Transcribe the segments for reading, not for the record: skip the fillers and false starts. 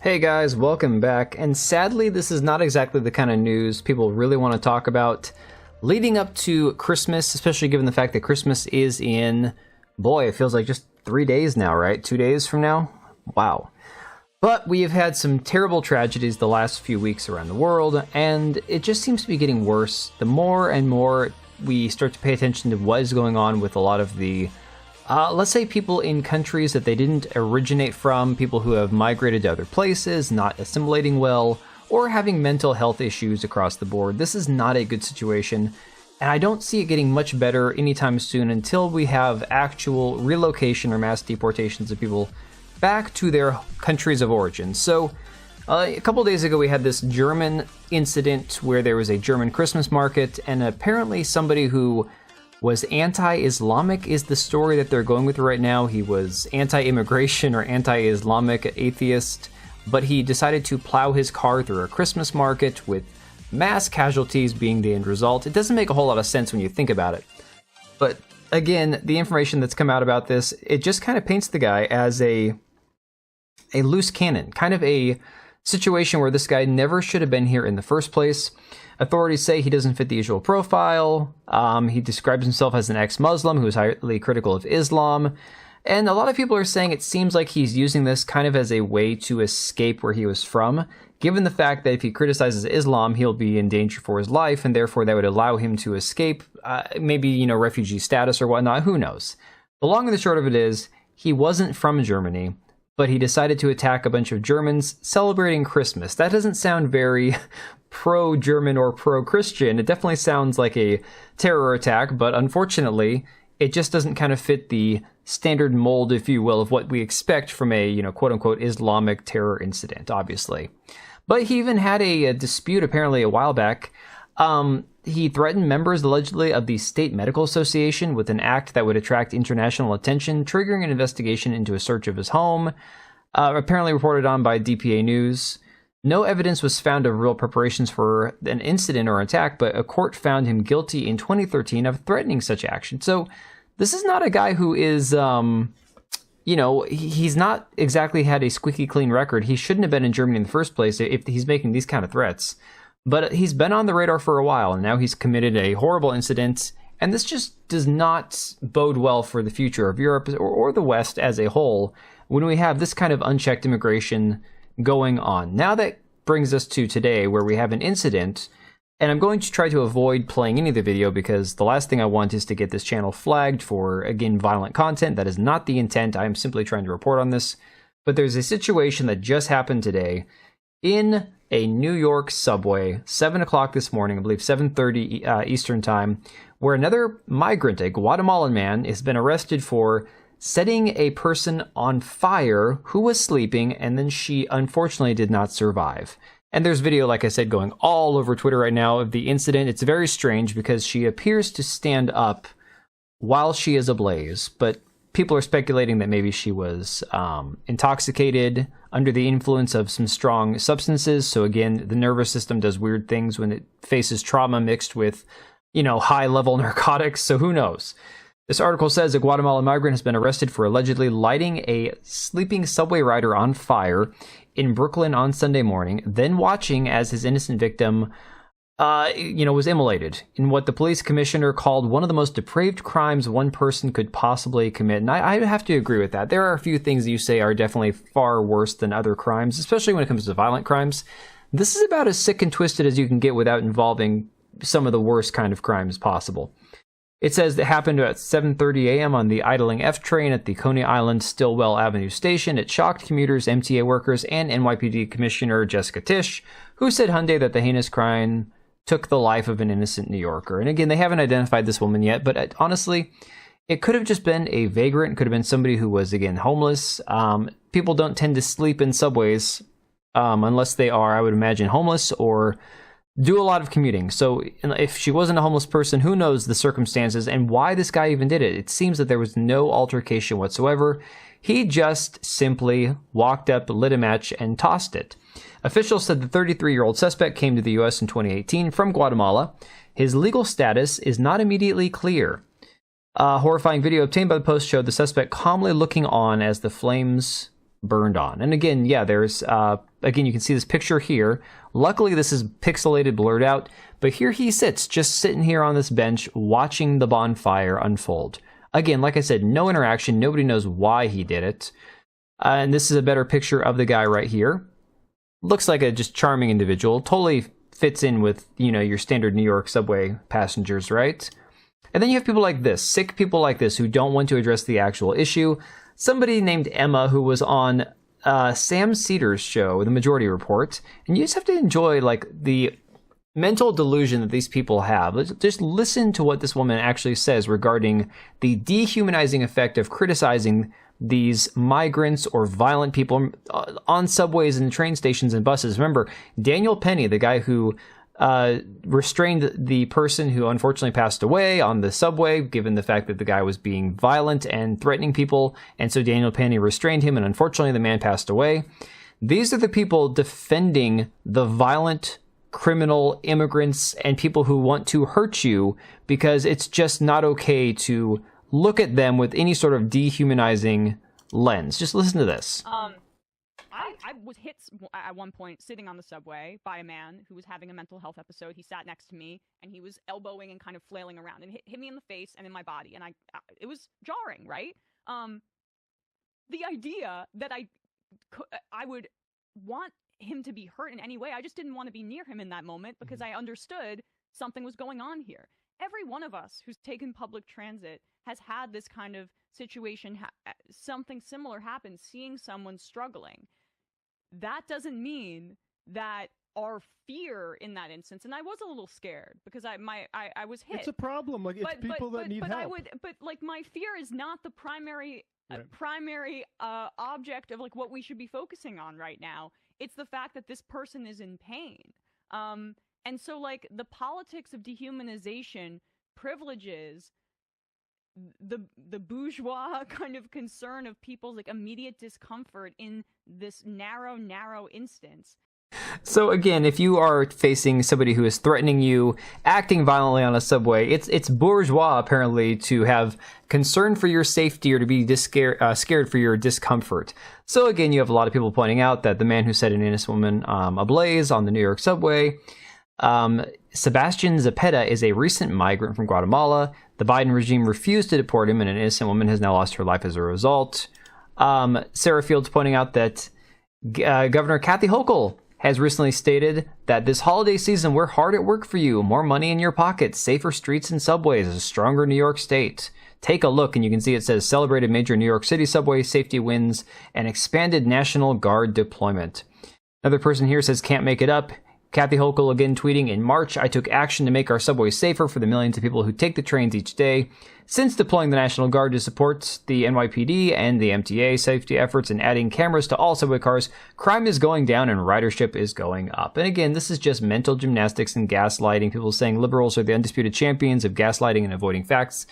Hey guys, welcome back. And sadly, this is not exactly the kind of news people really want to talk about leading up to Christmas, especially given the fact that Christmas is in, boy, it feels like just 3 days now, right? 2 days from now? Wow. But we have had some terrible tragedies the last few weeks around the world, and it just seems to be getting worse the more and more we start to pay attention to what is going on with a lot of the let's say people in countries that they didn't originate from, people who have migrated to other places, not assimilating well, or having mental health issues across the board. This is not a good situation, and I don't see it getting much better anytime soon until we have actual relocation or mass deportations of people back to their countries of origin. So, a couple days ago we had this German incident where there was a German Christmas market, and apparently somebody who was anti-Islamic is the story that they're going with right now. He was anti-immigration or anti-Islamic atheist, but he decided to plow his car through a Christmas market with mass casualties being the end result. It doesn't make a whole lot of sense when you think about it. But again, the information that's come out about this, it just kind of paints the guy as a loose cannon, kind of a situation where this guy never should have been here in the first place. Authorities say he doesn't fit the usual profile. He describes himself as an ex-Muslim who is highly critical of Islam. And a lot of people are saying it seems like he's using this kind of as a way to escape where he was from, given the fact that if he criticizes Islam, he'll be in danger for his life, and therefore that would allow him to escape, maybe, refugee status or whatnot, who knows. The long and the short of it is, he wasn't from Germany, but he decided to attack a bunch of Germans celebrating Christmas. That doesn't sound very pro-German or pro-Christian. It definitely sounds like a terror attack, but unfortunately, it just doesn't kind of fit the standard mold, if you will, of what we expect from a, quote-unquote Islamic terror incident, obviously. But he even had a dispute, apparently, a while back. He threatened members, allegedly, of the State Medical Association with an act that would attract international attention, triggering an investigation into a search of his home, apparently reported on by DPA News. No evidence was found of real preparations for an incident or attack, but a court found him guilty in 2013 of threatening such action. So this is not a guy who is, he's not exactly had a squeaky clean record. He shouldn't have been in Germany in the first place if he's making these kind of threats. But he's been on the radar for a while, and now he's committed a horrible incident, and this just does not bode well for the future of Europe or the West as a whole when we have this kind of unchecked immigration going on. Now that brings us to today, where we have an incident, and I'm going to try to avoid playing any of the video because the last thing I want is to get this channel flagged for, again, violent content. That is not the intent. I am simply trying to report on this. But there's a situation that just happened today in a New York subway, 7 o'clock this morning, I believe 7:30 Eastern time, where another migrant, a Guatemalan man, has been arrested for setting a person on fire who was sleeping, and then she unfortunately did not survive. And there's video, like I said, going all over Twitter right now of the incident. It's very strange because she appears to stand up while she is ablaze, but people are speculating that maybe she was intoxicated, under the influence of some strong substances. So again, the nervous system does weird things when it faces trauma mixed with, high-level narcotics. So who knows? This article says a Guatemalan migrant has been arrested for allegedly lighting a sleeping subway rider on fire in Brooklyn on Sunday morning, then watching as his innocent victim was immolated in what the police commissioner called one of the most depraved crimes one person could possibly commit. And I have to agree with that. There are a few things that you say are definitely far worse than other crimes, especially when it comes to violent crimes. This is about as sick and twisted as you can get without involving some of the worst kind of crimes possible. It says it happened at 7:30 a.m. on the idling F train at the Coney Island Stillwell Avenue station. It shocked commuters, MTA workers, and NYPD Commissioner Jessica Tisch, who said Hyundai that the heinous crime took the life of an innocent New Yorker. And again, they haven't identified this woman yet, but honestly, it could have just been a vagrant. It could have been somebody who was, again, homeless. People don't tend to sleep in subways unless they are, I would imagine, homeless or do a lot of commuting. So if she wasn't a homeless person, who knows the circumstances and why this guy even did it? It seems that there was no altercation whatsoever. He just simply walked up, lit a match, and tossed it. Officials said the 33-year-old suspect came to the U.S. in 2018 from Guatemala. His legal status is not immediately clear. A horrifying video obtained by the Post showed the suspect calmly looking on as the flames burned on. And again, yeah, there's, again, you can see this picture here. Luckily, this is pixelated, blurred out, but here he sits, just sitting here on this bench, watching the bonfire unfold. Again, like I said, no interaction, nobody knows why he did it. And this is a better picture of the guy right here. Looks like a just charming individual, totally fits in with, you know, your standard New York subway passengers, right? And then you have people like this, sick people like this who don't want to address the actual issue. Somebody named Emma who was on Sam Cedar's show, The Majority Report, and you just have to enjoy like the mental delusion that these people have. Just listen to what this woman actually says regarding the dehumanizing effect of criticizing these migrants or violent people on subways and train stations and buses. Remember, Daniel Penny, the guy who restrained the person who unfortunately passed away on the subway, given the fact that the guy was being violent and threatening people, and so Daniel Penny restrained him, and unfortunately the man passed away. These are the people defending the violent criminal immigrants and people who want to hurt you because it's just not okay to look at them with any sort of dehumanizing lens. Just listen to this. I was hit at one point sitting on the subway by a man who was having a mental health episode. He sat next to me and he was elbowing and kind of flailing around and hit me in the face and in my body. And it was jarring, right? The idea that I would want him to be hurt in any way, I just didn't want to be near him in that moment because I understood something was going on here. Every one of us who's taken public transit has had this kind of situation, something similar happen, seeing someone struggling. That doesn't mean that our fear in that instance, and I was a little scared because I was hit. It's a problem. Like, it's people that need help. But like, my fear is not the primary object of like what we should be focusing on right now. It's the fact that this person is in pain. And so like the politics of dehumanization privileges the bourgeois kind of concern of people's like immediate discomfort in this narrow instance. So again, if you are facing somebody who is threatening you, acting violently on a subway, it's bourgeois apparently to have concern for your safety or to be scared for your discomfort. So again, you have a lot of people pointing out that the man who set an innocent woman ablaze on the New York subway, Sebastian Zepeda, is a recent migrant from Guatemala. The Biden regime refused to deport him, and an innocent woman has now lost her life as a result. Sarah Fields pointing out that Governor Kathy Hochul has recently stated that this holiday season, we're hard at work for you. More money in your pocket, safer streets and subways, a stronger New York State. Take a look, and you can see it says celebrated major New York City subway safety wins and expanded National Guard deployment. Another person here says can't make it up. Kathy Hochul again tweeting, in March, I took action to make our subways safer for the millions of people who take the trains each day. Since deploying the National Guard to support the NYPD and the MTA safety efforts and adding cameras to all subway cars, crime is going down and ridership is going up. And again, this is just mental gymnastics and gaslighting, people saying liberals are the undisputed champions of gaslighting and avoiding facts.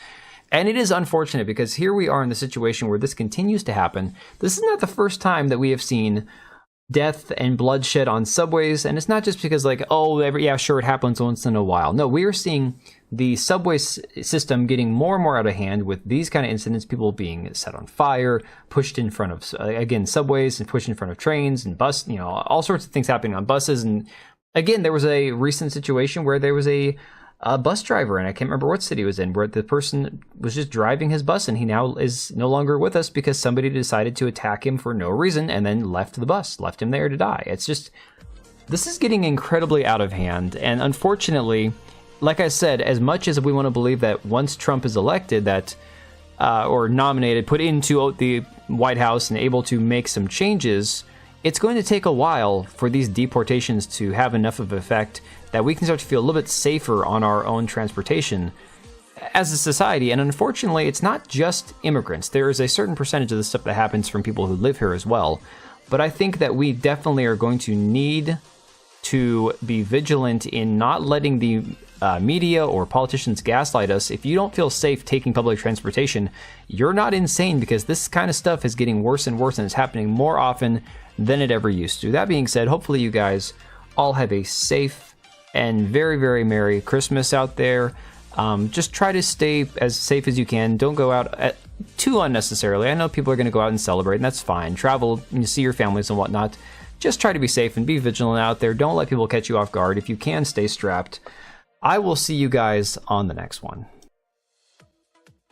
And it is unfortunate because here we are in the situation where this continues to happen. This is not the first time that we have seen death and bloodshed on subways, and it's not just because like, oh, yeah, sure, it happens once in a while. No, we are seeing the subway system getting more and more out of hand with these kind of incidents, people being set on fire, pushed in front of, again, subways, and pushed in front of trains and bus, all sorts of things happening on buses. And again, there was a recent situation where there was a bus driver, and I can't remember what city it was in, where the person was just driving his bus, and he now is no longer with us because somebody decided to attack him for no reason and then left the bus, left him there to die. It's just, this is getting incredibly out of hand, and unfortunately, like I said, as much as we want to believe that once Trump is elected, that or nominated, put into the White House and able to make some changes, it's going to take a while for these deportations to have enough of an effect that we can start to feel a little bit safer on our own transportation as a society. And unfortunately, it's not just immigrants. There is a certain percentage of the stuff that happens from people who live here as well. But I think that we definitely are going to need to be vigilant in not letting the media or politicians gaslight us. If you don't feel safe taking public transportation, you're not insane, because this kind of stuff is getting worse and worse, and it's happening more often than it ever used to. That being said, hopefully you guys all have a safe and very, very Merry Christmas out there. Just try to stay as safe as you can. Don't go out too unnecessarily. I know people are going to go out and celebrate, and that's fine. Travel and see your families and whatnot. Just try to be safe and be vigilant out there. Don't let people catch you off guard. If you can, stay strapped. I will see you guys on the next one.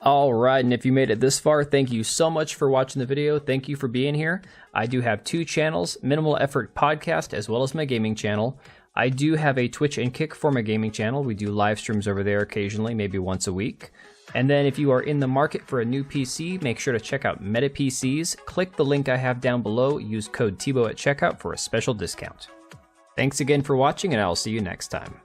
Alright, and if you made it this far, thank you so much for watching the video. Thank you for being here. I do have 2 channels, Minimal Effort Podcast, as well as my gaming channel. I do have a Twitch and Kick for my gaming channel. We do live streams over there occasionally, maybe once a week. And then if you are in the market for a new PC, make sure to check out Meta PCs. Click the link I have down below. Use code TBO at checkout for a special discount. Thanks again for watching, and I'll see you next time.